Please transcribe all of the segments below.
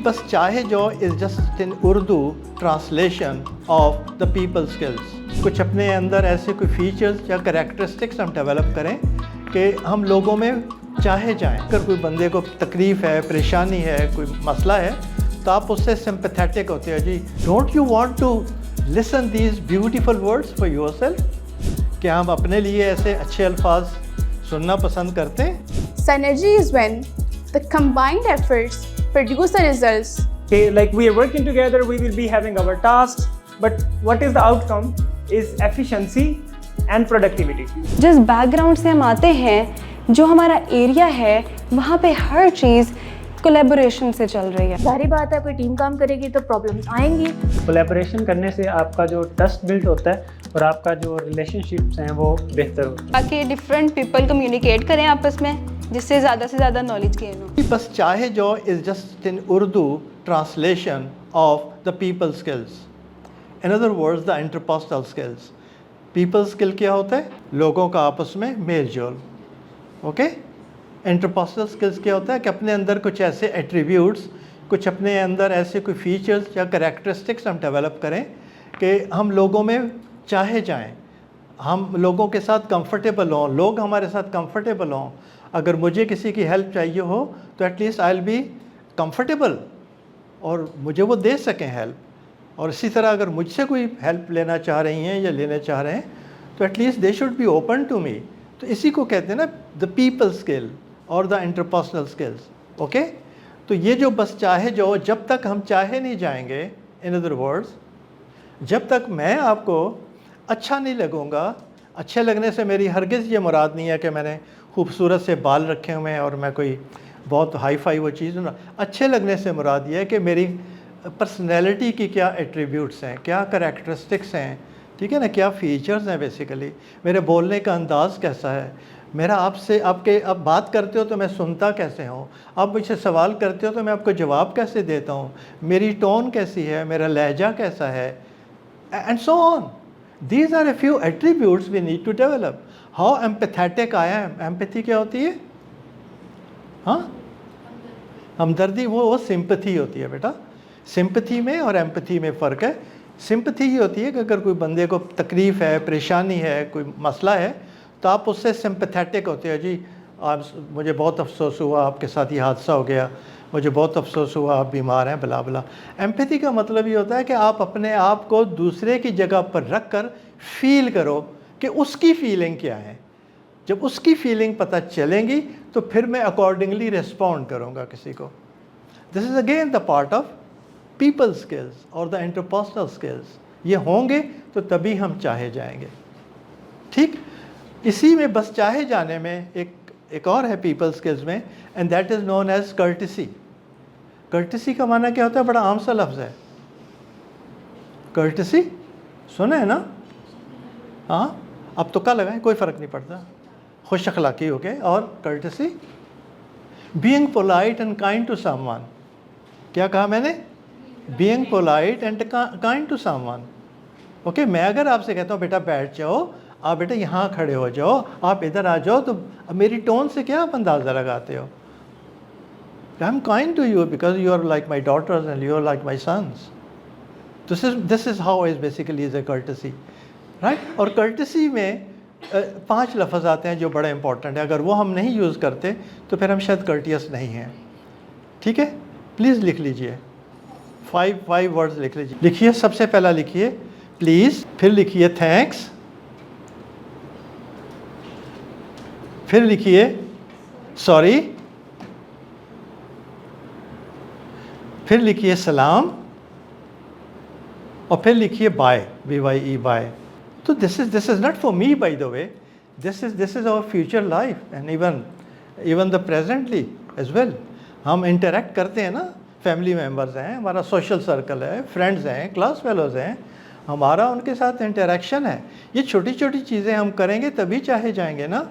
बस चाहे जो is just in Urdu translation of the people skills. कुछ अपने अंदर ऐसे कोई फीचर्स या करैक्टरिस्टिक्स हम डेवलप करें कि हम लोगों में चाहे जाएं। अगर कोई बंदे को तकलीफ़ है, परेशानी है, कोई मसला है, तो आप उससे सिंपैथेटिक होते हो जी। Don't you want to listen these beautiful words for yourself? क्या हम अपने लिए ऐसे अच्छे अल्फाज सुनना पसंद करते हैं? Synergy is when the combined efforts produce the results. Okay, like we are working together, we will be having our tasks, but what is the outcome is efficiency and productivity. जिस बैकग्राउंड से हम आते हैं, जो हमारा area है, वहाँ पे हर चीज़ कोलैबोरेशन से चल रही है। जाहिर बात है, कोई टीम काम करेगी तो प्रॉब्लम्स आएंगी। कोलैबोरेशन करने से आपका जो ट्रस्ट बिल्ड होता है और आपका जो रिलेशनशिप्स हैं वो बेहतर होते हैं। ताकि डिफरेंट पीपल कम्युनिकेट करें आपस में, जिससे ज़्यादा से ज़्यादा नॉलेज गेन हो। बस चाहे जो is just in Urdu translation of the people skills. In other words the interpersonal skills. People skill क्या होता है? लोगों का आपस में मेल जोल। ओके। इंटरपर्सनल स्किल्स क्या होता है कि अपने अंदर कुछ ऐसे एट्रीब्यूट्स, कुछ अपने अंदर ऐसे कोई फीचर्स या करैक्टरिस्टिक्स हम डेवलप करें कि हम लोगों में चाहे जाएं, हम लोगों के साथ कंफर्टेबल हों, लोग हमारे साथ कंफर्टेबल हों। अगर मुझे किसी की हेल्प चाहिए हो तो at least I will be comfortable और मुझे वो दे सकें हेल्प। और इसी तरह अगर मुझसे कोई हेल्प लेना चाह रही हैं या लेना चाह रहे हैं तो at least they should be open to me. तो इसी को कहते हैं ना द पीपल स्किल और द इंटरपर्सनल स्किल्स। ओके। तो ये जो बस चाहे जो, जब तक हम चाहे नहीं जाएंगे, इन अदर वर्ड्स, जब तक मैं आपको अच्छा नहीं लगूंगा, अच्छे लगने से मेरी हरगिज़ ये मुराद नहीं है कि मैंने खूबसूरत से बाल रखे हुए हैं और मैं कोई बहुत हाई फाई वो चीज़ ना। अच्छे लगने से मुराद ये है कि मेरी पर्सनैलिटी की क्या एट्रीब्यूट्स हैं, क्या करैक्टरिस्टिक्स हैं, ठीक है ना, क्या फ़ीचर्स हैं बेसिकली, मेरे बोलने का अंदाज़ कैसा है, मेरा आपसे अब बात करते हो तो मैं सुनता कैसे हूँ, आप मुझसे सवाल करते हो तो मैं आपको जवाब कैसे देता हूँ, मेरी टोन कैसी है, मेरा लहजा कैसा है, and so on. These are a few attributes we need to develop. How empathetic I am. Empathy क्या होती है? हाँ, हमदर्दी वो सिंपैथी होती है बेटा। सिंपैथी में और एम्पैथी में फ़र्क है। सिंपैथी ये होती है कि अगर कोई बंदे को तकलीफ़ है, परेशानी है, कोई मसला है, तो आप उससे सिंपैथेटिक होते हो जी। मुझे बहुत अफसोस हुआ आपके साथ ये हादसा हो गया, मुझे बहुत अफसोस हुआ आप बीमार हैं, बला बला। एम्पैथी का मतलब ये होता है कि आप अपने आप को दूसरे की जगह पर रख कर फील करो कि उसकी फीलिंग क्या है। जब उसकी फीलिंग पता चलेंगी तो फिर मैं अकॉर्डिंगली रिस्पॉन्ड करूँगा किसी को। This is again the part of people skills और द इंटरपर्सनल स्किल्स। ये होंगे तो तभी हम चाहे जाएंगे। ठीक, इसी में बस चाहे जाने में एक और है पीपल स्किल्स में, and that is known as courtesy. Courtesy का माना क्या होता है? बड़ा आम सा लफ्ज़ है कर्टिसी, सुना है ना? हाँ, अब तो क्या लगाएं, कोई फ़र्क नहीं पड़ता, खुश अखलाक़ी हो गए। और courtesy, being polite and kind to someone. क्या कहा मैंने? Being polite and kind to someone. Okay, मैं अगर आपसे कहता हूँ बेटा बैठ जाओ, आप बेटा यहाँ खड़े हो जाओ, आप इधर आ जाओ, तो मेरी टोन से क्या आप अंदाज़ा लगाते हो? I am kind to you because you are like my daughters and you are like my sons. This is how is basically is a courtesy, right. और कर्टिसी में 5 लफ्ज़ आते हैं जो बड़े इंपॉर्टेंट है। अगर वो हम नहीं यूज़ करते तो फिर हम शायद कर्टियस नहीं हैं। ठीक है, प्लीज़ लिख लीजिए, 5 वर्ड्स लिख लीजिए। लिखिए, सबसे पहला लिखिए प्लीज़, फिर लिखिए थैंक्स, फिर लिखिए सॉरी, फिर लिखिए सलाम, और फिर लिखिए बाय, BYE बाय। तो this is not for me by the way, this is our future life and even the presently as well. हम इंटरेक्ट करते हैं ना, फैमिली मेम्बर्स हैं, हमारा सोशल सर्कल है, फ्रेंड्स हैं, क्लास फेलोज़ हैं, हमारा उनके साथ इंटरेक्शन है। ये छोटी छोटी चीज़ें हम करेंगे तभी चाहे जाएंगे ना।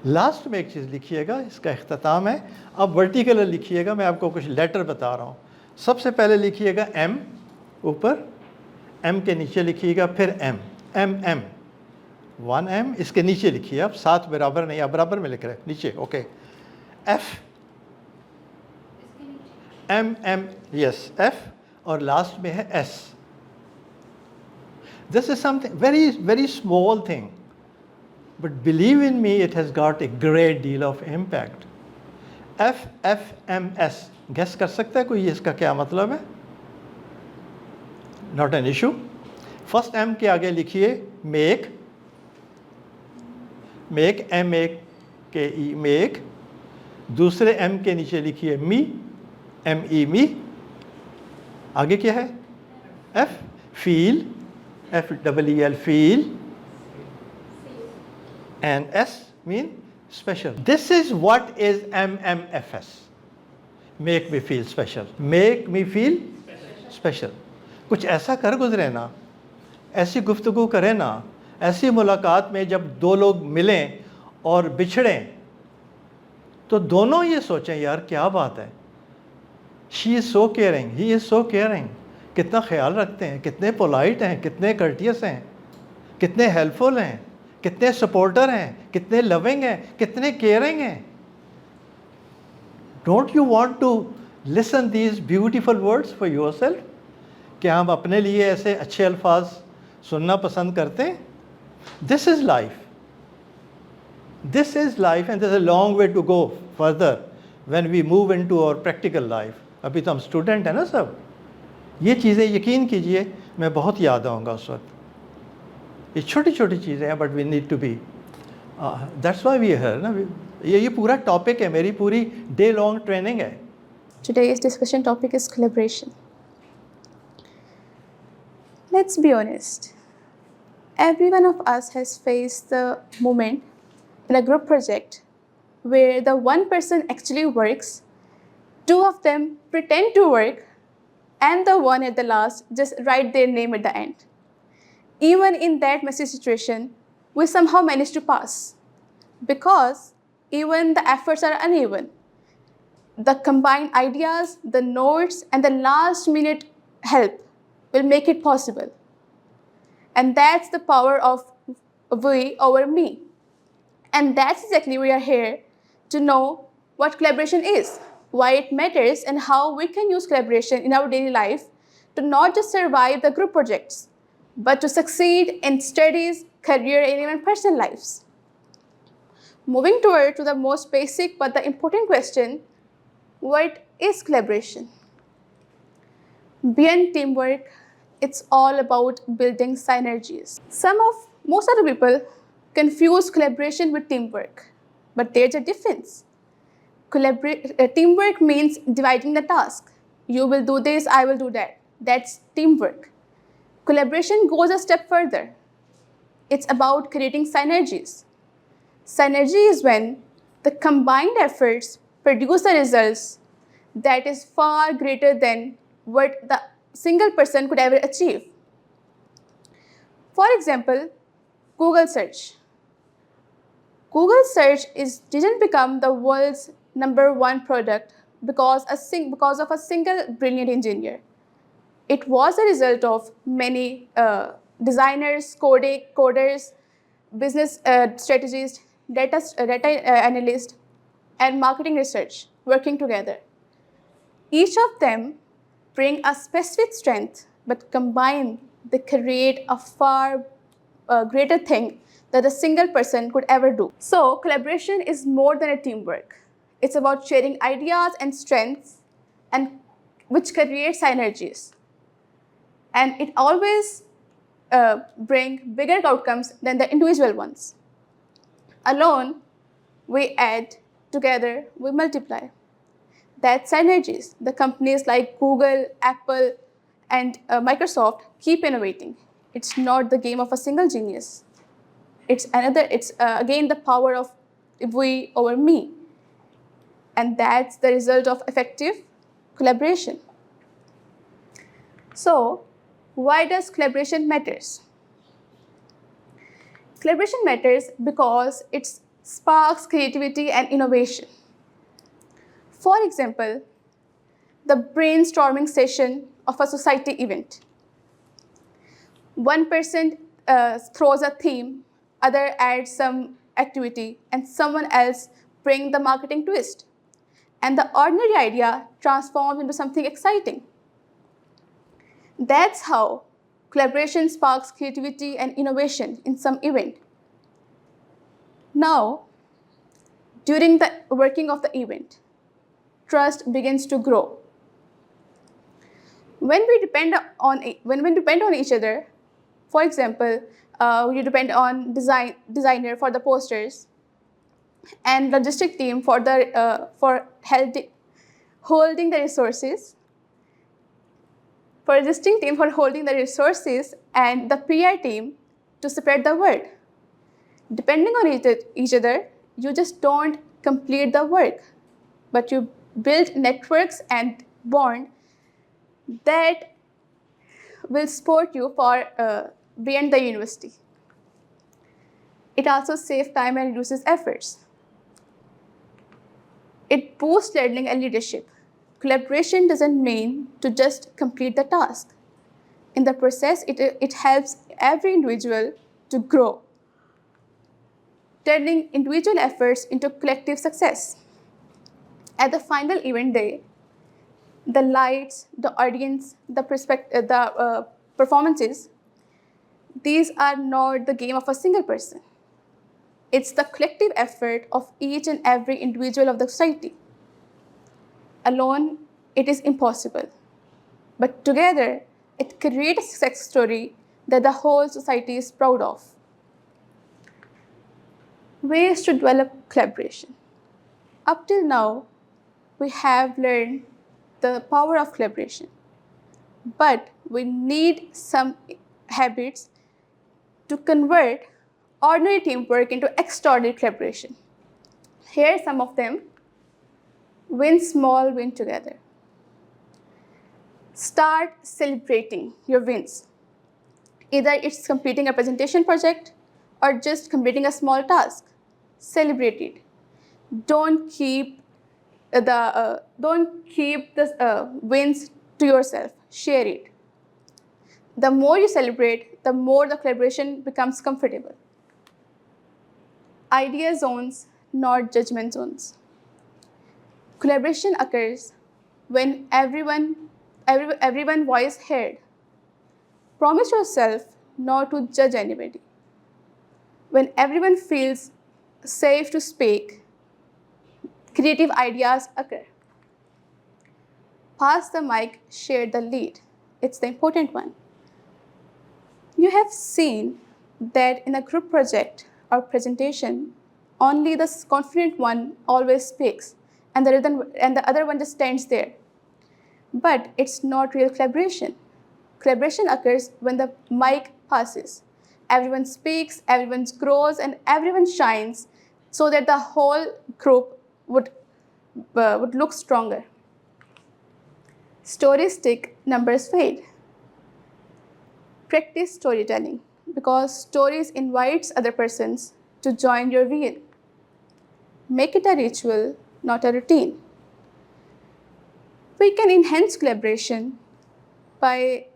लास्ट में एक चीज़ लिखिएगा, इसका इख्तिताम है। अब वर्टिकल लिखिएगा, मैं आपको कुछ लेटर बता रहा हूँ। सबसे पहले लिखिएगा M ऊपर, M के नीचे लिखिएगा फिर M, M 1M, इसके नीचे लिखिए आप, साथ बराबर नहीं, आप बराबर में लिख रहे हैं नीचे। Okay, F M yes F और लास्ट में है S. This is something very very small thing, but believe in me, it has got a great deal of impact. FFMS, guess कर सकता है कोई इसका क्या मतलब है? Not an issue. First M के आगे लिखिए make, MAKE, make. दूसरे M के नीचे लिखिए me, me. आगे क्या है? F, feel, FEEL, feel. And S mean special. This is what is MMFS. Make me feel special. Make me feel special. कुछ ऐसा कर गुजरे ना, ऐसी गुफ्तगू करें ना, ऐसी मुलाकात में जब दो लोग मिलें और बिछड़ें तो दोनों ये सोचें यार क्या बात है, she is so caring, he is so caring, कितना ख्याल रखते हैं, कितने पोलाइट हैं, कितने कर्टियस हैं, कितने हेल्पफुल हैं, कितने सपोर्टर हैं, कितने लविंग हैं, कितने केयरिंग हैं. Don't you want to listen these beautiful words for yourself? क्या हम अपने लिए ऐसे अच्छे अल्फाज सुनना पसंद करते हैं? This is life, this is life and this a long way to go further when we move into our practical life. अभी तो हम स्टूडेंट हैं ना सब. ये चीज़ें यकीन कीजिए मैं बहुत याद आऊँगा उस वक्त. ये छोटी छोटी चीज़ें हैं but we need to be, that's why we है ना. ये पूरा टॉपिक है, मेरी पूरी डे लॉन्ग ट्रेनिंग है. Today's discussion topic is collaboration. Let's be honest. Every one of us has faced the moment in a group project where the one person actually works, two of them pretend to work, and the one at the last just write their name at the end. Even in that messy situation, we somehow manage to pass because even the efforts are uneven. The combined ideas, the notes, and the last minute help will make it possible. And that's the power of we over me. And that's exactly we are here to know what collaboration is, why it matters, and how we can use collaboration in our daily life to not just survive the group projects, but to succeed in studies, career, and even personal lives. Moving toward to the most basic but the important question, what is collaboration? Beyond teamwork, it's all about building synergies. Most of the people confuse collaboration with teamwork, but there's a difference. Teamwork means dividing the task. You will do this, I will do that. That's teamwork. Collaboration goes a step further. It's about creating synergies. Synergy is when the combined efforts produce the results that is far greater than what the single person could ever achieve. For example, Google search. Google search didn't become the world's #1 product because of a single brilliant engineer. It was a result of many designers, coders, business strategists, data analysts, and marketing research working together. Each of them bring a specific strength, but combined, they create a far greater thing that a single person could ever do. So collaboration is more than a teamwork. It's about sharing ideas and strengths, and which create synergies. And it always bring bigger outcomes than the individual ones. Alone, we add, together we multiply. That's synergies. The companies like Google, Apple, and Microsoft keep innovating. It's not the game of a single genius. It's again the power of we over me. And that's the result of effective collaboration. So, why does collaboration matters? Collaboration matters because it sparks creativity and innovation. For example, the brainstorming session of a society event. One person throws a theme, other adds some activity, and someone else brings the marketing twist. and the ordinary idea transforms into something exciting. That's how collaboration sparks creativity and innovation in some event. Now, during the working of the event, trust begins to grow. When we depend on each other, for example, you depend on designer for the posters and logistic team for holding the resources, and the PR team to spread the word. Depending on each other, you just don't complete the work, but you build networks and bond that will support you for beyond the university. It also saves time and reduces efforts. It boosts learning and leadership. Collaboration doesn't mean to just complete the task. In the process, it helps every individual to grow, turning individual efforts into collective success. At the final event day, the lights, the audience, the performances, these are not the game of a single person. It's the collective effort of each and every individual of the society. Alone, it is impossible. But together, it creates a success story that the whole society is proud of. Ways to develop collaboration. Up till now, we have learned the power of collaboration. But we need some habits to convert ordinary teamwork into extraordinary collaboration. Here are some of them. Win small, win together. Start celebrating your wins. Either it's completing a presentation project or just completing a small task. Celebrate it. Don't keep the wins to yourself. Share it. The more you celebrate, the more the collaboration becomes comfortable. Idea zones, not judgment zones. Collaboration occurs when everyone voice heard. Promise yourself not to judge anybody. When everyone feels safe to speak, creative ideas occur. Pass the mic, share the lead. It's the important one. You have seen that in a group project or presentation, only the confident one always speaks, and the other one just stands there. But it's not real collaboration. Collaboration occurs when the mic passes. Everyone speaks, everyone grows, and everyone shines so that the whole group would look stronger. Stories stick, numbers fade. Practice storytelling because stories invites other persons to join your wheel. Make it a ritual, not a routine. We can enhance collaboration by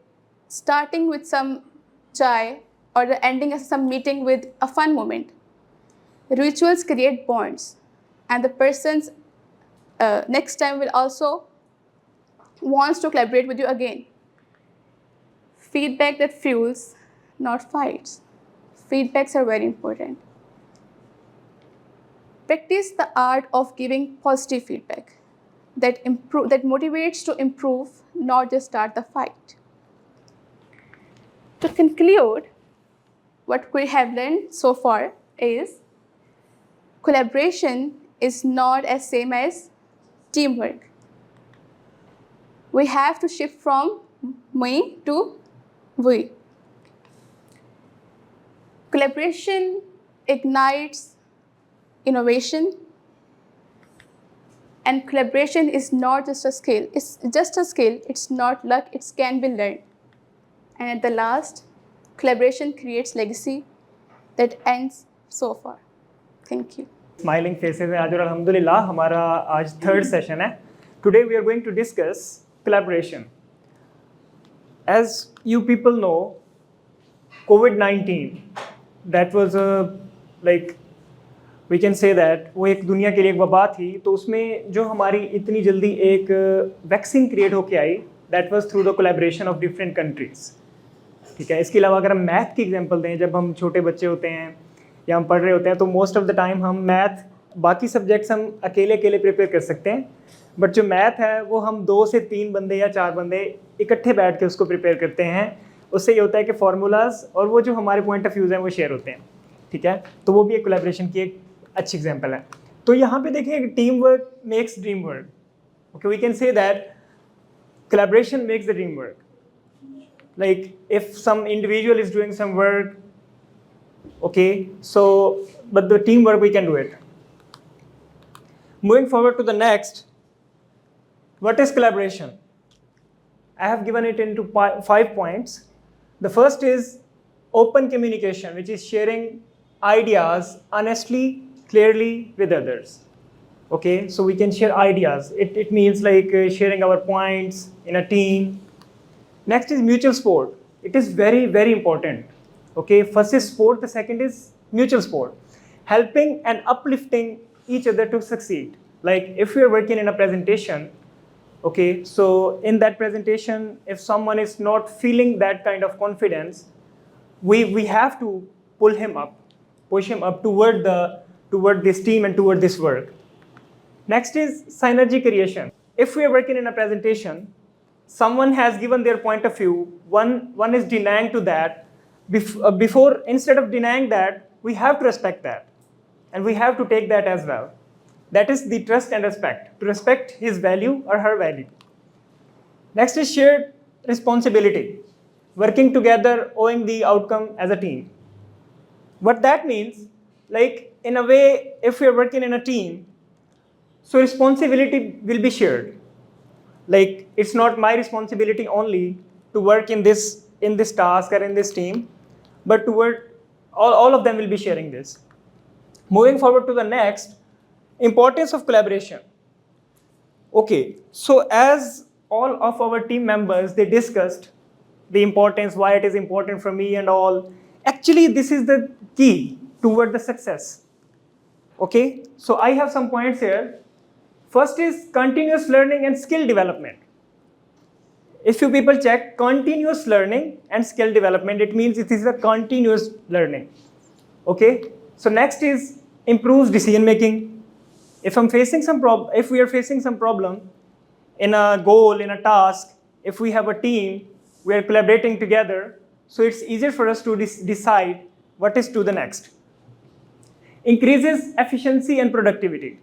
starting with some chai or ending some meeting with a fun moment. Rituals create bonds, and the persons next time will also wants to collaborate with you again. Feedback that fuels, not fights. Feedbacks are very important. Practice the art of giving positive feedback that motivates to improve, not just start the fight. To conclude, what we have learned so far is collaboration is not as same as teamwork. We have to shift from me to we. Collaboration ignites innovation, and collaboration is not just a skill. It's just a skill. It's not luck. It can be learned. And at the last, collaboration creates legacy that ends so far. Thank you. Smiling faces हैं आज और अल्हम्दुलिल्लाह हमारा आज third session है. Today we are going to discuss collaboration. As you people know, COVID-19, that was we can say that वो एक दुनिया के लिए एक वबा थी, तो उसमें जो हमारी इतनी जल्दी एक वैक्सीन क्रिएट होके आई, that was through the collaboration of different countries. ठीक है, इसके अलावा अगर हम मैथ की एग्जांपल दें, जब हम छोटे बच्चे होते हैं या हम पढ़ रहे होते हैं तो मोस्ट ऑफ द टाइम हम मैथ, बाकी सब्जेक्ट्स हम अकेले अकेले प्रिपेयर कर सकते हैं, बट जो मैथ है वो हम 2 से 3 बंदे या 4 बंदे इकट्ठे बैठ के उसको प्रिपेयर करते हैं। उससे ये होता है कि फार्मूलाज और वो जो हमारे पॉइंट ऑफ व्यूज़ हैं वो शेयर होते हैं। ठीक है, तो वो भी एक कोलैबोरेशन की एक अच्छी एग्जांपल है। तो यहाँ पे देखिए, team work makes dream work. Okay, we can say that collaboration makes the dream work. Like if some individual is doing some work, okay, so but the teamwork, we can do it. Moving forward to the next, what is collaboration? I have given it into 5 points. The first is open communication, which is sharing ideas honestly, clearly with others. Okay, so we can share ideas. It means like sharing our points in a team. Next is mutual support. It is very, very important. Okay, first is sport, the second is mutual support. Helping and uplifting each other to succeed. Like if we are working in a presentation, okay, so in that presentation, if someone is not feeling that kind of confidence, we have to push him up toward this team and toward this work. Next is synergy creation. If we are working in a presentation, someone has given their point of view, one is denying to that. Before, instead of denying that, we have to respect that, and we have to take that as well. That is the trust and respect, to respect his value or her value. Next is shared responsibility, working together, owing the outcome as a team. What that means, like in a way, if we are working in a team, so responsibility will be shared. Like it's not my responsibility only to work in this task or in this team, but toward all of them will be sharing this. Moving forward to the next, importance of collaboration. Okay, so as all of our team members, they discussed the importance, why it is important for me and all. Actually, this is the key toward the success. Okay, so I have some points here. First is continuous learning and skill development. If you people check continuous learning and skill development, it means it is a continuous learning. Okay, so next is improves decision making. If we are facing some problem in a goal, in a task, if we have a team, we are collaborating together, so it's easier for us to decide what is to the next. Increases efficiency and productivity.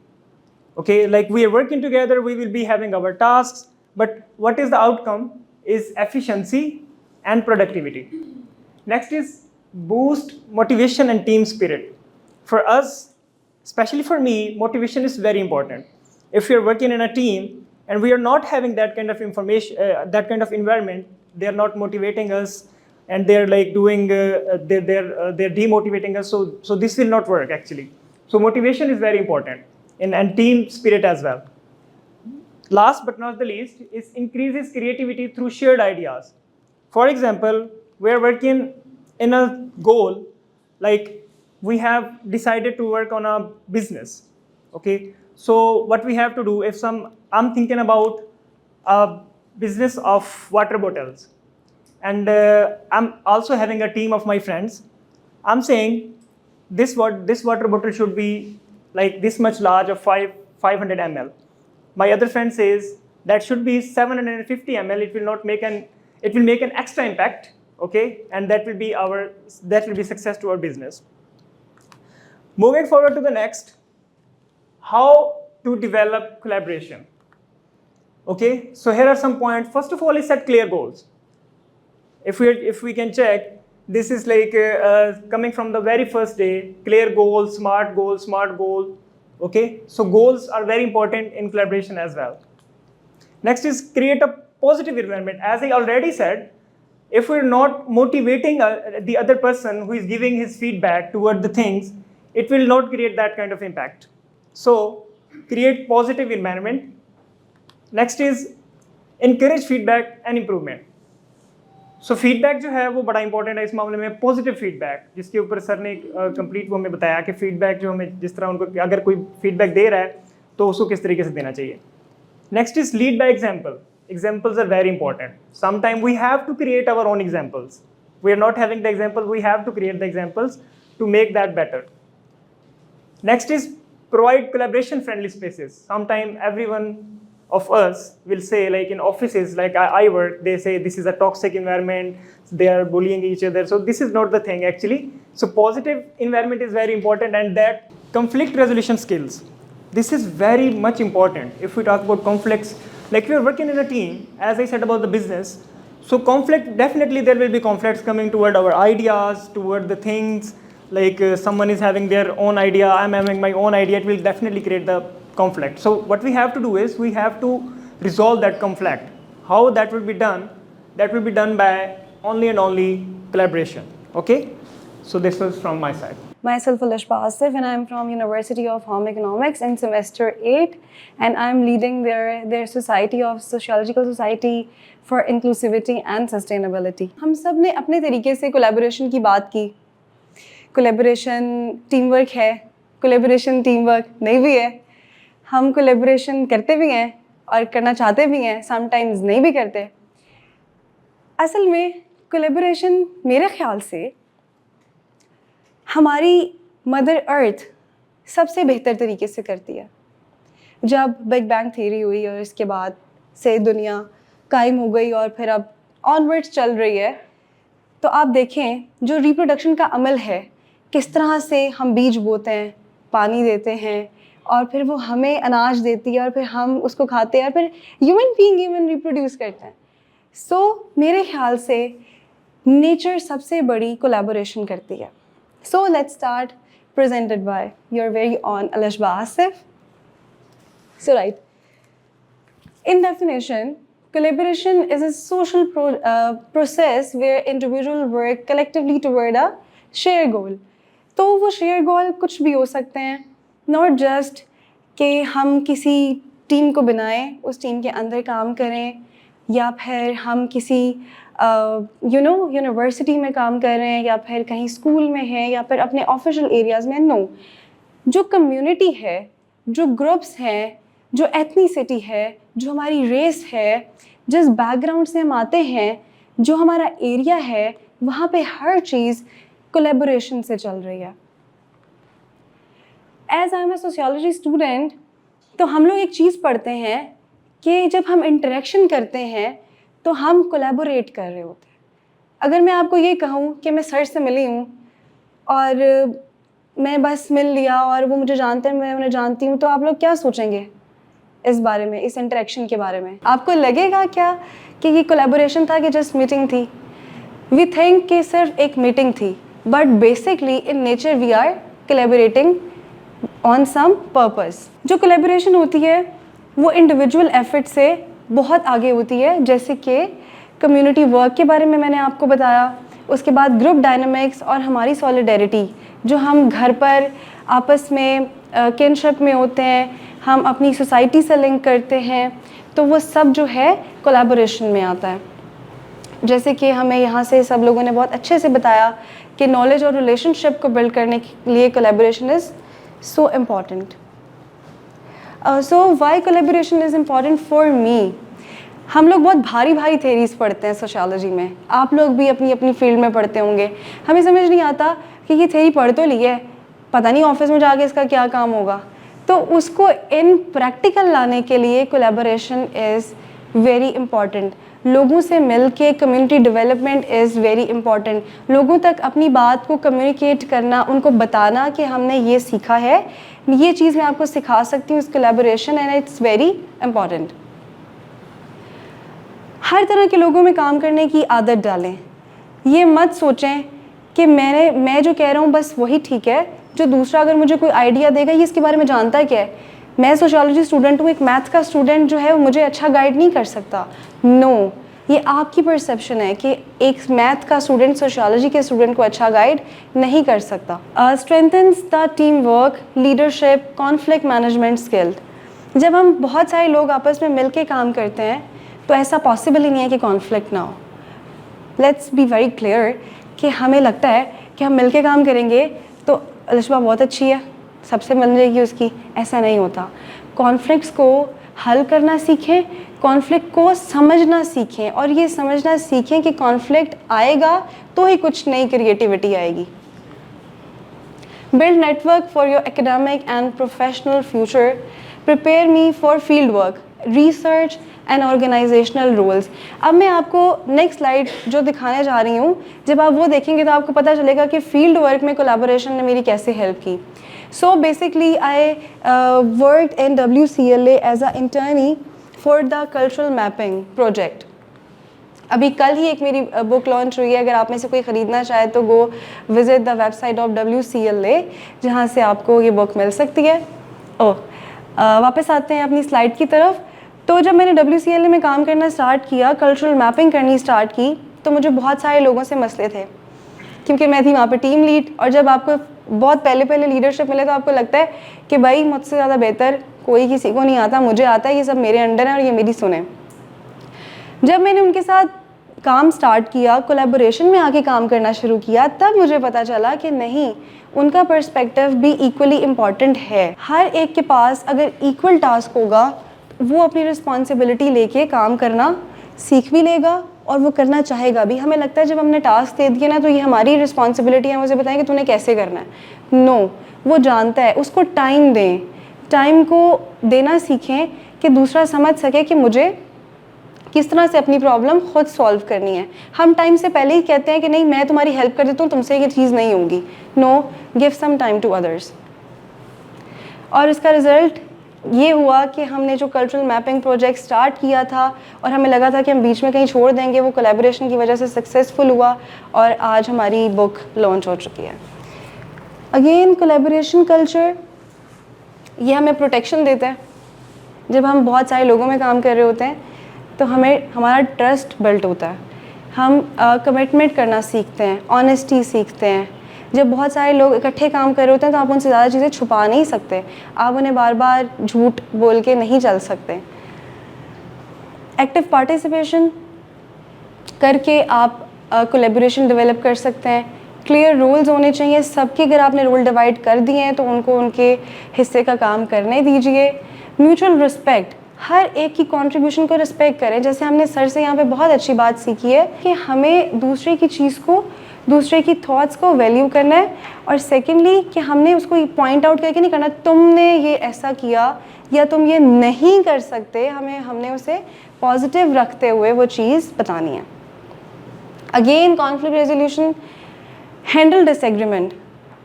Okay, like we are working together, we will be having our tasks, but what is the outcome is efficiency and productivity. Next is boost motivation and team spirit. For us, especially for me, motivation is very important. If we are working in a team and we are not having that kind of information, that kind of environment, they are not motivating us, and they're like doing, they're demotivating us. So this will not work actually. So motivation is very important. And team spirit as well. Last but not the least is increases creativity through shared ideas. For example, we are working in a goal, like we have decided to work on a business. Okay, so what we have to do, I'm thinking about a business of water bottles, and I'm also having a team of my friends. I'm saying this water bottle should be like this much large, of 500 ml. My other friend says that should be 750 ml. It will make an extra impact, okay, and that will be success to our business. Moving forward to the next, how to develop collaboration. Okay, so here are some points. First of all, is set clear goals. If we can check, this is like coming from the very first day, clear goal, smart goal. Okay, so goals are very important in collaboration as well. Next is create a positive environment. As I already said, if we're not motivating the other person who is giving his feedback toward the things, it will not create that kind of impact. So create positive environment. Next is encourage feedback and improvement. So feedback जो है वो बड़ा important है इस मामले में, positive feedback, जिसके ऊपर सर ने कंप्लीट वो हमें बताया कि फीडबैक जो हमें जिस तरह उनको अगर कोई फीडबैक दे रहा है तो उसको किस तरीके से देना चाहिए। Next is lead by example. Examples are very important. Sometimes we have to create our own examples. We are not having the example, we have to create the examples to make that better. Next is provide collaboration friendly spaces. Sometimes everyone of us will say, like in offices like I work, they say this is a toxic environment, they are bullying each other. So this is not the thing actually. So positive environment is very important, and that conflict resolution skills. This is very much important. If we talk about conflicts, like we are working in a team, as I said about the business, so conflict, definitely there will be conflicts coming toward our ideas, toward the things, like someone is having their own idea, I'm having my own idea, it will definitely create the conflict. So what we have to do is, we have to resolve that conflict. How that will be done? That will be done by only and only collaboration, okay? So this was from my side. Myself Alishba Asif, and I'm from University of Home Economics in semester 8, and I'm leading their society of Sociological Society for Inclusivity and Sustainability. हम सब ने अपने तरीके से collaboration की बात की। Collaboration team work है, कोलैबोरेशन टीम वर्क नहीं भी है। हम कोलैबोरेशन करते भी हैं और करना चाहते भी हैं, समटाइम्स नहीं भी करते। असल में कोलैबोरेशन मेरे ख्याल से हमारी मदर अर्थ सबसे बेहतर तरीके से करती है। जब बिग बैंग थ्योरी हुई और इसके बाद से दुनिया कायम हो गई और फिर अब ऑनवर्ड्स चल रही है, तो आप देखें जो रिप्रोडक्शन का अमल है, किस तरह से हम बीज बोते हैं, पानी देते हैं और फिर वो हमें अनाज देती है और फिर हम उसको खाते हैं और फिर ह्यूमन बीइंग इवन रिप्रोड्यूस करते हैं। सो मेरे ख्याल से नेचर सबसे बड़ी कोलैबोरेशन करती है। So let's start, presented by your very own Alishba Asif. So right, in definition, collaboration is a social process where individuals work collectively toward a shared goal. तो वो shared goal कुछ भी हो सकते हैं, not just कि हम किसी टीम को बनाएं, उस टीम के अंदर काम करें, या फिर हम किसी यूनिवर्सिटी में काम कर रहे हैं, या फिर कहीं स्कूल में हैं, या फिर अपने ऑफिशियल एरियाज़ में। नो, जो कम्युनिटी है, जो ग्रुप्स हैं, जो एथनिसिटी है, जो हमारी रेस है, जिस बैकग्राउंड से हम आते हैं, जो हमारा एरिया है, वहाँ पे हर चीज़ कोलैबोरेशन से चल रही है। As I am a sociology student, तो हम लोग एक चीज़ पढ़ते हैं कि जब हम इंटरेक्शन करते हैं तो हम कोलैबोरेट कर रहे होते हैं। अगर मैं आपको ये कहूँ कि मैं सर से मिली हूँ और मैं बस मिल लिया और वो मुझे जानते हैं, मैं उन्हें जानती हूँ, तो आप लोग क्या सोचेंगे इस बारे में, इस इंटरेक्शन के बारे में? आपको लगेगा क्या कि ये कोलैबोरेशन था कि जस्ट मीटिंग थी? वी थिंक कि सिर्फ एक मीटिंग थी, but basically in nature we are collaborating on some purpose. जो कोलैबोरेशन होती है वो इंडिविजुअल एफर्ट से बहुत आगे होती है, जैसे कि कम्युनिटी वर्क के बारे में मैंने आपको बताया, उसके बाद ग्रुप डायनामिक्स और हमारी सॉलिडेरिटी, जो हम घर पर आपस में किनशिप में होते हैं, हम अपनी सोसाइटी से लिंक करते हैं, तो वो सब जो है कोलैबोरेशन में आता है। जैसे कि हमें यहाँ से सब लोगों ने बहुत अच्छे से बताया कि नॉलेज और रिलेशनशिप को बिल्ड करने के लिए collaboration is so important. So why collaboration is important for me? हम लोग बहुत भारी भारी थेरीज पढ़ते हैं सोशियोलॉजी में, आप लोग भी अपनी अपनी फील्ड में पढ़ते होंगे। हमें समझ नहीं आता कि ये थेरी पढ़ तो ली है, पता नहीं ऑफिस में जाके इसका क्या काम होगा। तो उसको इन प्रैक्टिकल लाने के लिए कोलैबोरेशन इज़ वेरी इम्पॉर्टेंट। लोगों से मिल के community development is very important. लोगों तक अपनी बात को कम्युनिकेट करना, उनको बताना कि हमने ये सीखा है, ये चीज़ मैं आपको सिखा सकती हूँ इस collaboration, and it's very important. हर तरह के लोगों में काम करने की आदत डालें। ये मत सोचें कि मैं जो कह रहा हूँ बस वही ठीक है, जो दूसरा अगर मुझे कोई आइडिया देगा ये इसके बारे में जानता है क्या है। मैं सोशियोलॉजी स्टूडेंट हूँ, एक मैथ का स्टूडेंट जो है वो मुझे अच्छा गाइड नहीं कर सकता। नो, ये आपकी परसेप्शन है कि एक मैथ का स्टूडेंट सोशियोलॉजी के स्टूडेंट को अच्छा गाइड नहीं कर सकता। Strengthens the team work, leadership, conflict management skill. जब हम बहुत सारे लोग आपस में मिल के काम करते हैं तो ऐसा पॉसिबल ही नहीं है कि कॉन्फ्लिक्ट ना हो। लेट्स बी वेरी क्लियर कि हमें लगता है कि हम मिलके काम करेंगे तो अलिशबा बहुत अच्छी है, सबसे बन जाएगी उसकी, ऐसा नहीं होता। कॉन्फ्लिक्ट्स को हल करना सीखें, कॉन्फ्लिक्ट को समझना सीखें, और ये समझना सीखें कि कॉन्फ्लिक्ट आएगा तो ही कुछ नई क्रिएटिविटी आएगी। Build network for your academic and professional future. Prepare me for field work, research and organizational roles. अब मैं आपको नेक्स्ट स्लाइड जो दिखाने जा रही हूँ, जब आप वो देखेंगे तो आपको पता चलेगा कि फील्ड वर्क में कोलैबोरेशन ने मेरी कैसे हेल्प की। So basically I worked in WCLA as an internee for the cultural mapping project. अभी कल ही एक मेरी बुक लॉन्च हुई है, अगर आप में से कोई ख़रीदना चाहे तो go visit the website of WCLA, जहाँ से आपको ये बुक मिल सकती है। वापस आते हैं अपनी स्लाइड की तरफ। तो जब मैंने WCLA में काम करना स्टार्ट किया, कल्चरल मैपिंग करनी स्टार्ट की, तो मुझे बहुत सारे लोगों से मसले थे, क्योंकि मैं थी वहाँ पे टीम लीड, और जब आपको बहुत पहले लीडरशिप मिले तो आपको लगता है कि भाई मुझसे ज़्यादा बेहतर कोई किसी को नहीं आता, मुझे आता है, ये सब मेरे अंडर है और ये मेरी सुने। जब मैंने उनके साथ काम स्टार्ट किया, कोलैबोरेशन में आके काम करना शुरू किया, तब मुझे पता चला कि नहीं, उनका पर्सपेक्टिव भी इक्वली इम्पॉर्टेंट है। हर एक के पास अगर इक्वल टास्क होगा, वो अपनी रिस्पॉन्सिबिलिटी लेके काम करना सीख भी लेगा और वो करना चाहेगा भी। हमें लगता है जब हमने टास्क दे दिया ना तो ये हमारी रिस्पॉन्सिबिलिटी है, मुझे बताएं कि तूने कैसे करना है। नो, वो जानता है, उसको टाइम दें, टाइम को देना सीखें कि दूसरा समझ सके कि मुझे किस तरह से अपनी प्रॉब्लम खुद सॉल्व करनी है। हम टाइम से पहले ही कहते हैं कि नहीं मैं तुम्हारी हेल्प कर देता हूँ, तुमसे ये चीज़ नहीं होगी। No, give some time to others. और इसका रिज़ल्ट ये हुआ कि हमने जो कल्चरल मैपिंग प्रोजेक्ट स्टार्ट किया था और हमें लगा था कि हम बीच में कहीं छोड़ देंगे, वो कोलैबोरेशन की वजह से सक्सेसफुल हुआ और आज हमारी बुक लॉन्च हो चुकी है। अगेन कोलैबोरेशन कल्चर ये हमें प्रोटेक्शन देता है। जब हम बहुत सारे लोगों में काम कर रहे होते हैं तो हमारा ट्रस्ट बिल्ट होता है, हम कमिटमेंट करना सीखते हैं, ऑनेस्टी सीखते हैं। जब बहुत सारे लोग इकट्ठे काम कर रहे होते हैं तो आप उनसे ज़्यादा चीज़ें छुपा नहीं सकते, आप उन्हें बार बार झूठ बोल के नहीं चल सकते। एक्टिव पार्टिसिपेशन करके आप कोलैबोरेशन डेवलप कर सकते हैं। क्लियर रोल्स होने चाहिए सबके, अगर आपने रोल डिवाइड कर दिए हैं तो उनको उनके हिस्से का काम करने दीजिए। म्यूचुअल रिस्पेक्ट, हर एक की कंट्रीब्यूशन को रिस्पेक्ट करें। जैसे हमने सर से यहाँ पे बहुत अच्छी बात सीखी है कि हमें दूसरे की चीज़ को, दूसरे की थॉट्स को वैल्यू करना है, और सेकेंडली कि हमने उसको पॉइंट आउट करके नहीं करना तुमने ये ऐसा किया या तुम ये नहीं कर सकते, हमने उसे पॉजिटिव रखते हुए वो चीज़ बतानी है। Again conflict resolution, handle disagreement.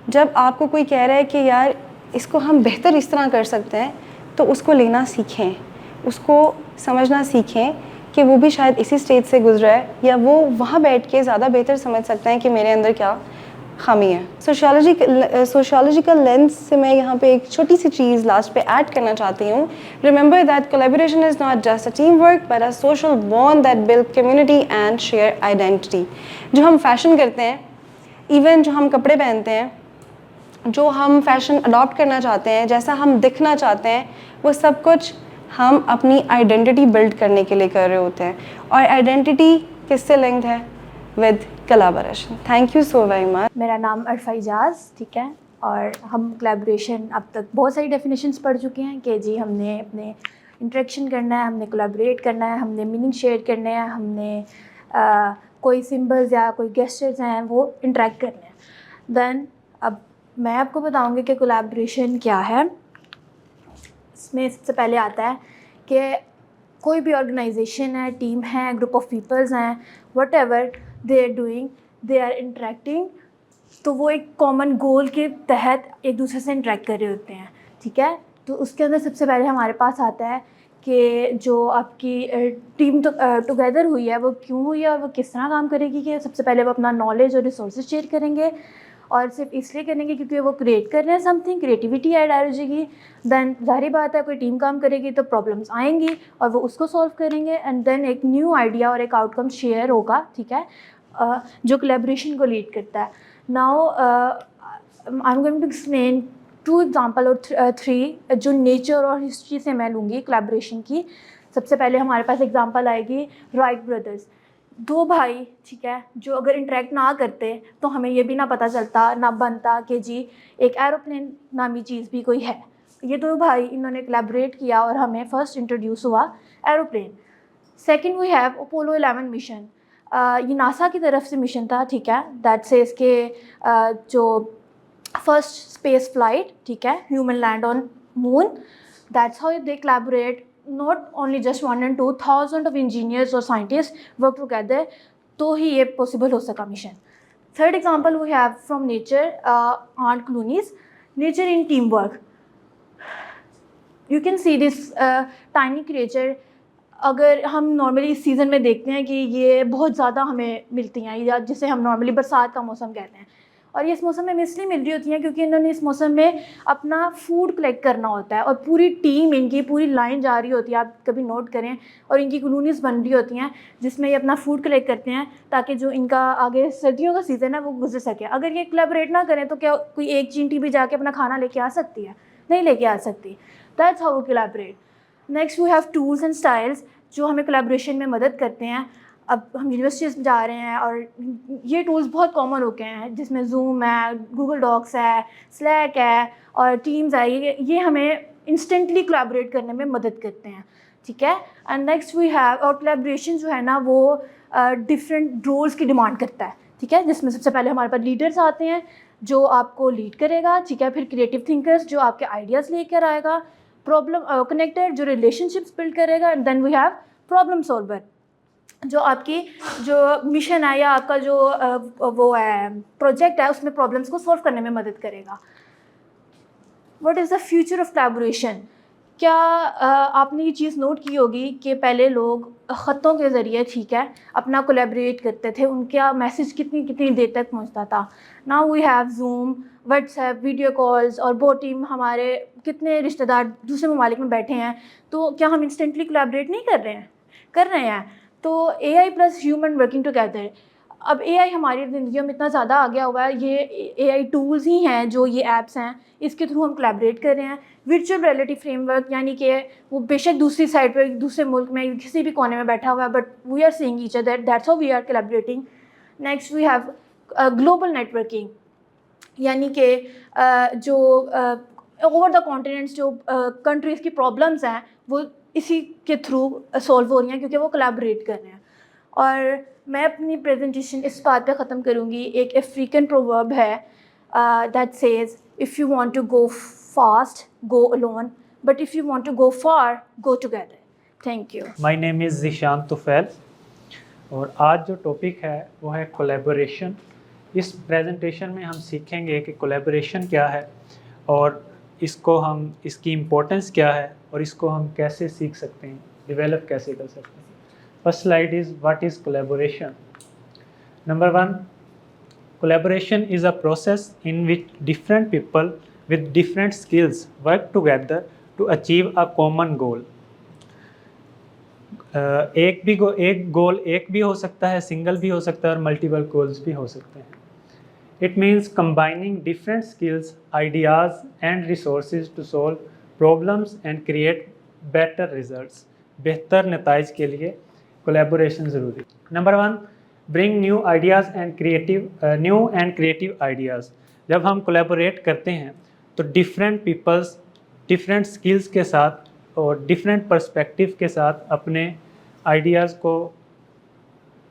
जब आपको कोई कह रहा है कि यार इसको हम बेहतर इस तरह कर सकते हैं, तो उसको लेना सीखें, उसको समझना सीखें कि वो भी शायद इसी स्टेज से गुजरा है, या वो वहाँ बैठ के ज़्यादा बेहतर समझ सकते हैं कि मेरे अंदर क्या खामी है। सोशियोलॉजिकल लेंस से मैं यहाँ पे एक छोटी सी चीज़ लास्ट पे ऐड करना चाहती हूँ। Remember that collaboration is not just a team work but a social bond that build community and share identity. जो हम फैशन करते हैं, इवन जो हम कपड़े पहनते हैं, जो हम फैशन अडॉप्ट करना चाहते हैं, जैसा हम दिखना चाहते हैं, वो सब कुछ हम अपनी आइडेंटिटी बिल्ड करने के लिए कर रहे होते हैं। और आइडेंटिटी किससे लिंक्ड है? With collaboration. Thank you so very much. मेरा नाम अरफा इजाज़, ठीक है, और हम कोलैबोरेशन अब तक बहुत सारी डेफिनेशंस पढ़ चुके हैं कि जी हमने अपने इंटरेक्शन करना है, हमने कोलैबोरेट करना है, हमने मीनिंग शेयर करने हैं, हमने कोई सिंबल्स या कोई गेस्चर्स हैं वो इंटरेक्ट करने हैं। देन अब मैं आपको बताऊंगी कि कोलैबोरेशन क्या है। इसमें सबसे पहले आता है कि कोई भी ऑर्गेनाइजेशन है, टीम है, ग्रुप ऑफ पीपल्स हैं, whatever they are doing, they are interacting, तो वो एक कॉमन गोल के तहत एक दूसरे से इंटरेक्ट कर रहे होते हैं, ठीक है। तो उसके अंदर सबसे पहले हमारे पास आता है कि जो आपकी टीम टुगेदर हुई है वो क्यों हुई है और वो किस तरह काम करेगी। कि सबसे पहले वो अपना नॉलेज और रिसोर्सेज शेयर करेंगे, और सिर्फ इसलिए करेंगे क्योंकि वो क्रिएट कर रहे हैं समथिंग, क्रिएटिविटी ऐड आ जाएगी। देन जाहिर बात है कोई टीम काम करेगी तो प्रॉब्लम्स आएंगी और वो उसको सॉल्व करेंगे, एंड देन एक न्यू आइडिया और एक आउटकम शेयर होगा, ठीक है, जो कोलैबोरेशन को लीड करता है। Now I am going to explain 2 example और 3 जो नेचर और हिस्ट्री से मैं लूँगी कोलैबोरेशन की। सबसे पहले हमारे पास एग्जाम्पल आएगी राइट ब्रदर्स। दो भाई, ठीक है, जो अगर इंटरेक्ट ना करते तो हमें ये भी ना पता चलता ना बनता कि जी एक एरोप्लेन नामी चीज़ भी कोई है। ये दो भाई इन्होंने कोलैबोरेट किया और हमें फर्स्ट इंट्रोड्यूस हुआ aeroplane. Second we have Apollo 11 mission. ये नासा की तरफ से मिशन था, ठीक है, दैट से इसके जो फर्स्ट स्पेस फ्लाइट, ठीक है, human land on moon, that's how they collaborate, not only just 1 and 2, thousands of engineers or scientists work together, तो ही ये पॉसिबल हो सका mission. Third example we have from nature, ant colonies, nature in team work. You can see this tiny creature. अगर हम normally इस season में देखते हैं कि ये बहुत ज़्यादा हमें मिलती हैं, या जिसे हम नॉर्मली बरसात का मौसम कहते हैं, और ये इस मौसम में इसलिए मिल रही होती हैं क्योंकि इन्होंने इस मौसम में अपना फूड कलेक्ट करना होता है, और पूरी टीम इनकी पूरी लाइन जा रही होती है, आप कभी नोट करें, और इनकी कॉलोनीज बन रही होती हैं जिसमें ये अपना फूड कलेक्ट करते हैं ताकि जो इनका आगे सर्दियों का सीज़न है वो गुजर सके। अगर ये कोलैबोरेट ना करें तो क्या कोई एक चींटी भी जाके अपना खाना लेके आ सकती है? नहीं लेके आ सकती। That's how we collaborate. Next we have tools and styles जो हमें कोलैबोरेशन में मदद करते हैं। अब हम यूनिवर्सिटीज़ में जा रहे हैं और ये टूल्स बहुत कॉमन हो गए हैं, जिसमें जूम है, गूगल डॉक्स है, स्लैक है और टीम्स है। ये हमें इंस्टेंटली कोलैबोरेट करने में मदद करते हैं, ठीक है। एंड नेक्स्ट वी हैव, और कोलैबोरेशन जो है ना वो डिफरेंट रोल्स की डिमांड करता है, ठीक है, जिसमें सबसे पहले हमारे पास लीडर्स आते हैं जो आपको लीड करेगा, ठीक है, फिर क्रिएटिव थिंकर्स जो आपके आइडियाज़ लेकर आएगा, प्रॉब्लम कनेक्टर जो रिलेशनशिप्स बिल्ड करेगा, and then we have problem solver जो आपकी जो मिशन है या आपका जो वो है प्रोजेक्ट है उसमें प्रॉब्लम्स को सॉल्व करने में मदद करेगा। What is the future of collaboration? क्या आपने ये चीज़ नोट की होगी कि पहले लोग ख़तों के ज़रिए, ठीक है, अपना कोलैबोरेट करते थे, उनका मैसेज कितनी कितनी देर तक पहुंचता था। Now we have Zoom, WhatsApp, video calls, और वो टीम हमारे कितने रिश्तेदार दूसरे ममालिक में बैठे हैं, तो क्या हम इंस्टेंटली कोलैबोरेट नहीं कर रहे हैं? कर रहे हैं। तो AI plus human working together. अब AI हमारी ज़िंदगी में इतना ज़्यादा आ गया हुआ है, ये AI टूल्स ही हैं जो ये ऐप्स हैं, इसके थ्रू हम कोलैबोरेट कर रहे हैं। वर्चुअल रियलिटी फ्रेमवर्क, यानी कि वो बेशक दूसरी साइड पर दूसरे मुल्क में किसी भी कोने में बैठा हुआ है, but we are seeing each other, that's how we are collaborating. Next we have global networking, यानी कि जो ओवर द कॉन्टिनेंट्स जो कंट्रीज़ की प्रॉब्लम्स हैं वो इसी के थ्रू सॉल्व हो रही हैं क्योंकि वो कोलैबोरेट कर रहे हैं। और मैं अपनी प्रेजेंटेशन इस बात पे ख़त्म करूँगी। एक अफ्रीकन प्रोवर्ब है that says, if you want to go fast go alone, but if you want to go far go together. Thank you. My name is Zeeshan Tufail और आज जो टॉपिक है वो है कोलैबोरेशन। इस प्रेजेंटेशन में हम सीखेंगे कि कोलैबोरेशन क्या है और इसकी इम्पोर्टेंस क्या है और इसको हम कैसे सीख सकते हैं, डेवलप कैसे कर सकते हैं। First slide is what is collaboration. Number 1, collaboration is a process in which different people with different skills work together to achieve a common goal। एक गोल एक भी हो सकता है, सिंगल भी हो सकता है और मल्टीपल गोल्स भी हो सकते हैं। It means combining different skills, ideas and resources to solve problems and create better results। बेहतर नताइज के लिए कोलैबोरेशन ज़रूरी। Number 1, bring new ideas and creative ideas। जब हम कोलैबोरेट करते हैं तो डिफरेंट पीपल्स डिफरेंट स्किल्स के साथ और डिफरेंट पर्सपेक्टिव के साथ अपने आइडियाज़ को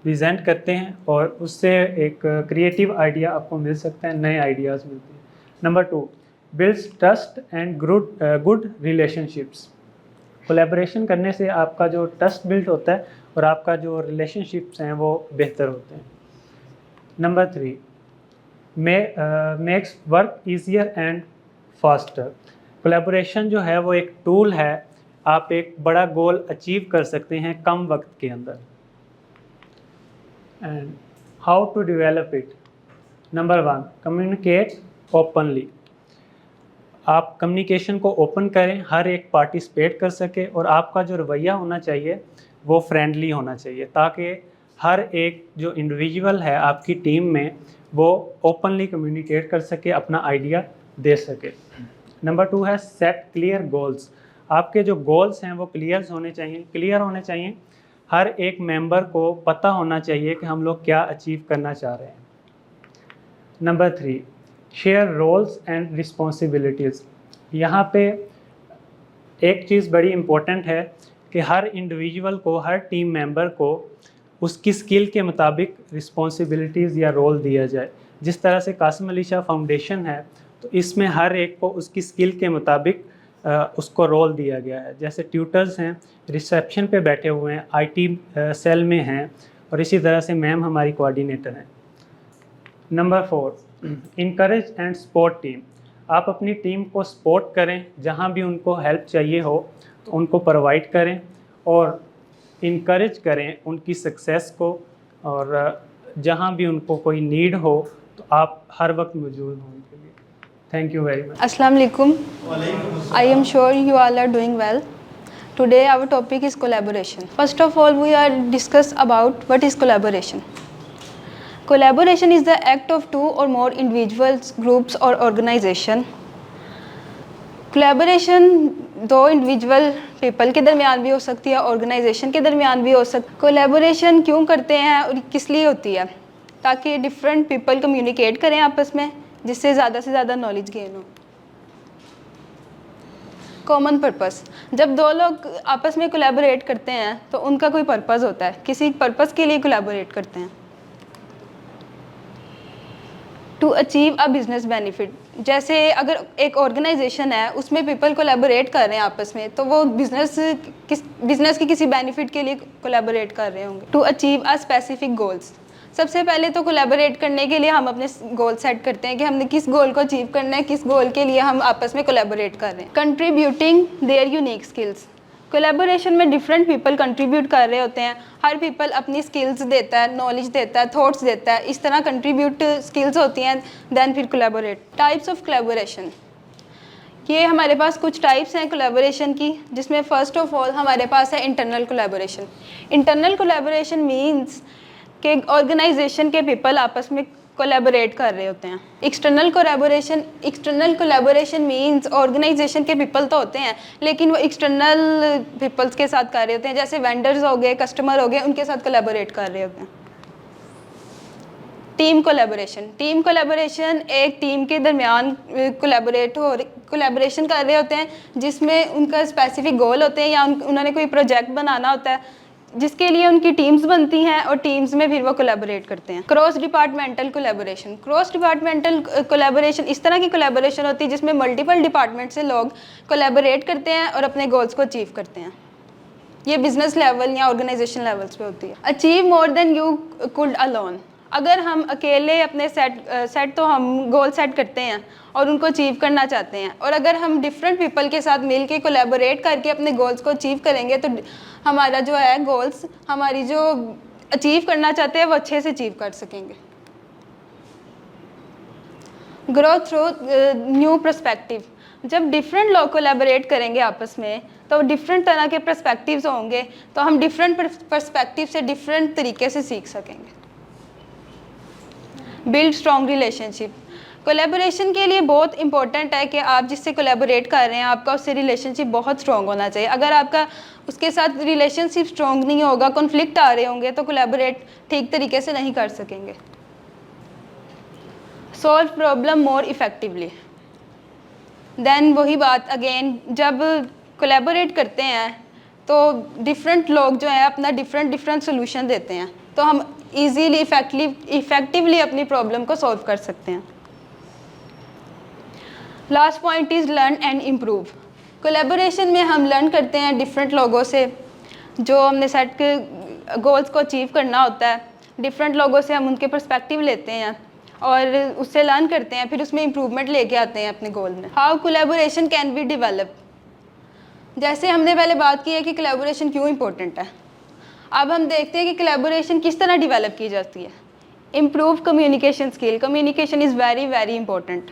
प्रेजेंट करते हैं और उससे एक क्रिएटिव आइडिया आपको मिल सकता है, नए आइडियाज़ मिलते हैं। Number 2, builds trust and good relationships. Collaboration करने से आपका जो ट्रस्ट बिल्ड होता है और आपका जो रिलेशनशिप्स हैं वो बेहतर होते हैं। Number 3, makes work easier and faster. Collaboration जो है वो एक टूल है, आप एक बड़ा गोल अचीव कर सकते हैं कम वक्त के अंदर। And how to develop it. Number 1, communicate openly. आप कम्युनिकेशन को ओपन करें, हर एक पार्टिसिपेट कर सके और आपका जो रवैया होना चाहिए वो फ्रेंडली होना चाहिए ताकि हर एक जो इंडिविजुअल है आपकी टीम में वो ओपनली कम्युनिकेट कर सके, अपना आइडिया दे सके। नंबर 2 है सेट क्लियर गोल्स। आपके जो गोल्स हैं वो क्लियर होने चाहिए हर एक मेंबर को पता होना चाहिए कि हम लोग क्या अचीव करना चाह रहे हैं। Number 3, share roles and responsibilities. यहाँ पे एक चीज़ बड़ी इम्पोर्टेंट है कि हर इंडिविजुअल को, हर टीम मेंबर को उसकी स्किल के मुताबिक रिस्पॉन्सिबिलिटीज़ या रोल दिया जाए। जिस तरह से कासिम अली शाह फाउंडेशन है, तो इसमें हर एक को उसकी स्किल के मुताबिक उसको रोल दिया गया है। जैसे ट्यूटर्स हैं, रिसेप्शन पे बैठे हुए हैं, आईटी सेल में हैं, और इसी तरह से मैम हमारी कोऑर्डिनेटर हैं। Number 4, encourage and support team. आप अपनी टीम को सपोर्ट करें, जहाँ भी उनको हेल्प चाहिए हो तो उनको प्रोवाइड करें, और इनकरेज करें उनकी सक्सेस को, और जहाँ भी उनको कोई नीड हो तो आप हर वक्त मौजूद हों उनके लिए। Thank you very much. Assalamu alaikum. I am sure you all are doing well. Today our topic is collaboration. First of all, we are discuss about what is collaboration. Collaboration is the act of two or more individuals, groups or organization. Collaboration दो individual people के दरमियान भी हो सकती है, organisation के दरमियान भी हो सकती है। कोलैबोरेशन क्यों करते हैं और किस लिए होती है? ताकि डिफरेंट पीपल कम्युनिकेट करें आपस में, जिससे ज़्यादा से ज़्यादा नॉलेज गेन हो। कॉमन पर्पस, जब दो लोग आपस में कोलैबोरेट करते हैं तो उनका कोई पर्पस होता है, किसी पर्पस के लिए कोलैबोरेट करते हैं। To achieve a business benefit, जैसे अगर एक ऑर्गेनाइजेशन है उसमें पीपल कोलैबोरेट कर रहे हैं आपस में, तो वो बिजनेस के किसी बेनिफिट के लिए कोलैबोरेट कर रहे होंगे। To achieve a specific goals, सबसे पहले तो कोलैबोरेट करने के लिए हम अपने गोल सेट करते हैं कि हमने किस गोल को अचीव करना है, किस गोल के लिए हम आपस में कोलैबोरेट कर रहे हैं। Contributing there unique skills, collaboration में डिफरेंट पीपल कंट्रीब्यूट कर रहे होते हैं, हर पीपल अपनी स्किल्स देता है, नॉलेज देता है, थॉट्स देता है, इस तरह कंट्रीब्यूट स्किल्स होती हैं, देन फिर कोलैबोरेट। टाइप्स ऑफ कोलैबोरेशन, ये हमारे पास कुछ टाइप्स हैं कोलैबोरेशन की, जिसमें फर्स्ट ऑफ ऑल हमारे पास है internal collaboration. Internal collaboration means कि ऑर्गेनाइजेशन के पीपल आपस में कोलैबोरेट कर रहे होते हैं। एक्सटर्नल कोलैबोरेशन मींस ऑर्गेनाइजेशन के पीपल तो होते हैं, लेकिन वो एक्सटर्नल पीपल्स के साथ कर रहे होते हैं, जैसे वेंडर्स हो गए, कस्टमर हो गए, उनके साथ कोलैबोरेट कर रहे होते हैं। टीम कोलैबोरेशन एक टीम के दरमियान कोलैबोरेशन कर रहे होते हैं, जिसमें उनका स्पेसिफिक गोल होते हैं या उन्होंने कोई प्रोजेक्ट बनाना होता है, जिसके लिए उनकी टीम्स बनती हैं और टीम्स में फिर वो कोलैबोरेट करते हैं। क्रॉस डिपार्टमेंटल कोलैबोरेशन इस तरह की कोलैबोरेशन होती है जिसमें मल्टीपल डिपार्टमेंट से लोग कोलैबोरेट करते हैं और अपने गोल्स को अचीव करते हैं। ये बिजनेस लेवल या ऑर्गेनाइजेशन लेवल्स पे होती है। Achieve more than you could alone, अगर हम अकेले अपने सेट तो हम गोल सेट करते हैं और उनको अचीव करना चाहते हैं, और अगर हम डिफरेंट पीपल के साथ मिल के कोलैबोरेट करके अपने गोल्स को अचीव करेंगे तो हमारा जो है गोल्स, हमारी जो अचीव करना चाहते हैं वो अच्छे से अचीव कर सकेंगे। ग्रोथ थ्रू न्यू पर्सपेक्टिव, जब डिफरेंट लोग कोलैबोरेट करेंगे आपस में तो डिफरेंट तरह के पर्सपेक्टिव्स होंगे, तो हम डिफरेंट पर्सपेक्टिव से डिफरेंट तरीके से सीख सकेंगे। बिल्ड स्ट्रॉन्ग रिलेशनशिप, कोलैबोरेशन के लिए बहुत इंपॉर्टेंट है कि आप जिससे कोलैबोरेट कर रहे हैं आपका उससे रिलेशनशिप बहुत स्ट्रॉन्ग होना चाहिए। अगर आपका उसके साथ रिलेशनशिप स्ट्रॉन्ग नहीं होगा, कॉन्फ्लिक्ट आ रहे होंगे, तो कोलैबोरेट ठीक तरीके से नहीं कर सकेंगे। Solve problem more effectively, then वही बात अगेन, जब कोलैबोरेट करते हैं तो डिफरेंट लोग जो हैं अपना डिफरेंट सोल्यूशन देते हैं, तो हम ईजीली इफ़ेक्टिवली अपनी प्रॉब्लम को सॉल्व कर सकते हैं। Last point is learn and improve, collaboration में हम लर्न करते हैं डिफरेंट लोगों से, जो हमने सेट के गोल्स को अचीव करना होता है, डिफरेंट लोगों से हम उनके पर्सपेक्टिव लेते हैं और उससे लर्न करते हैं, फिर उसमें इम्प्रूवमेंट लेके आते हैं अपने गोल में। How collaboration can be develop, जैसे हमने पहले बात की है कि कोलैबोरेशन क्यों इम्पोर्टेंट है, अब हम देखते हैं कि कोलैबोरेशन किस तरह डेवलप की जाती है। Improve communication skill, communication is very important.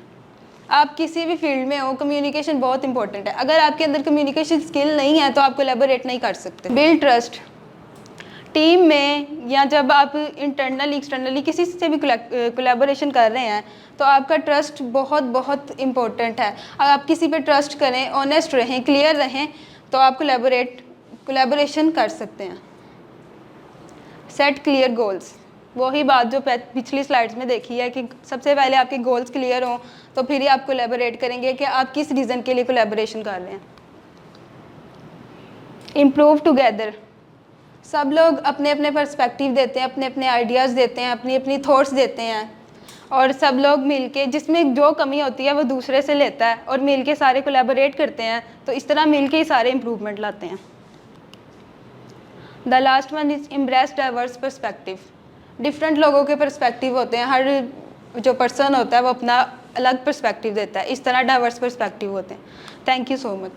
आप किसी भी फील्ड में हो, कम्युनिकेशन बहुत इंपॉर्टेंट है। अगर आपके अंदर कम्युनिकेशन स्किल नहीं है तो आप कोलैबोरेट नहीं कर सकते। बिल्ड ट्रस्ट, टीम में या जब आप इंटरनली एक्सटर्नली किसी से भी कोलैबोरेशन कर रहे हैं तो आपका ट्रस्ट बहुत इंपॉर्टेंट है। अगर आप किसी पे ट्रस्ट करें, ऑनेस्ट रहें, क्लियर रहें, तो आप कोलैबोरेशन कर सकते हैं। सेट क्लियर गोल्स, वही बात जो पिछली स्लाइड्स में देखी है कि सबसे पहले आपके गोल्स क्लियर हों तो फिर ही आप कोलैबोरेट करेंगे कि आप किस रीज़न के लिए कोलैबोरेशन कर रहे हैं। इम्प्रूव टुगेदर, सब लोग अपने अपने पर्सपेक्टिव देते हैं, अपने अपने आइडियाज़ देते हैं, अपनी अपनी थॉट्स देते हैं, और सब लोग मिलके जिसमें जो कमी होती है वो दूसरे से लेता है और मिलके सारे कोलैबोरेट करते हैं, तो इस तरह मिलके ही सारे इम्प्रूवमेंट लाते हैं। The last one is embrace diverse perspective, different लोगों के पर्सपेक्टिव होते हैं, हर जो पर्सन होता है वो अपना अलग पर्सपेक्टिव देता है, इस तरह डाइवर्स पर्सपेक्टिव होते हैं। Thank you so much.